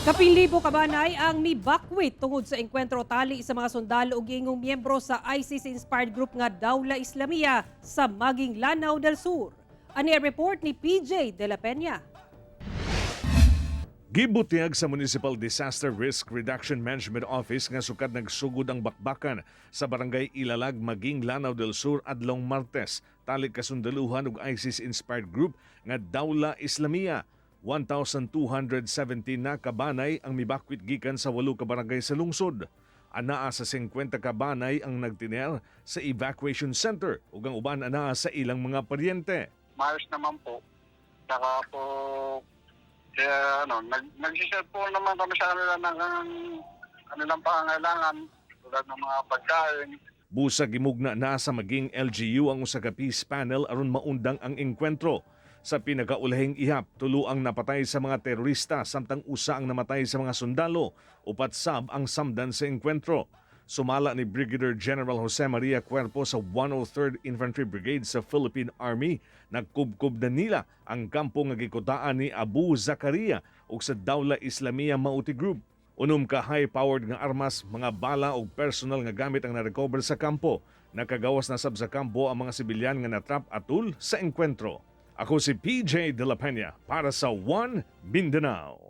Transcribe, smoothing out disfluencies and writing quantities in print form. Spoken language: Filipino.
Kaping libo kabanay ang mibakwit tungod sa engkwentro tali sa mga sundalo ug ingong miyembro sa ISIS-inspired group nga Dawla Islamia sa Maging Lanao del Sur. Ani ang report ni PJ De La Peña. Gibutiag sa Municipal Disaster Risk Reduction Management Office nga sukad nagsugod ang bakbakan sa barangay Ilalag, Maging Lanao del Sur adlong Martes. Tali kasundaluhan ug ISIS-inspired group nga Dawla Islamia. 1,217 na kabanay ang mibakwit gikan sa 8 ka barangay sa lungsod. Anaa sa 50 kabanay ang nagtiner sa evacuation center ug ang uban anaa sa ilang mga paryente. Maayos naman po. Saka po, kaya nag-share po naman kami sa kanila ng kanilang pangangailangan tulad ng mga pagkain. Busag gimugna na sa Maging LGU ang usa ka peace panel aron maundang ang engkwentro. Sa pinakaulahing ihap, tulo ang napatay sa mga terorista samtang usa ang namatay sa mga sundalo, upat sab ang samdan sa engkwentro. Sumala ni Brigadier General Jose Maria Cuerpo sa 103rd Infantry Brigade sa Philippine Army, nagkubkob na nila ang kampo nga gikutaan ni Abu Zakaria ug sa Dawla Islamia Mauti Group. Unom ka high-powered nga armas, mga bala ug personal nga gamit ang narecover sa kampo. Nakagawas na sab sa kampo ang mga sibilyan nga natrap atul sa engkwentro. Ako si PJ De La Peña para sa One Mindanao.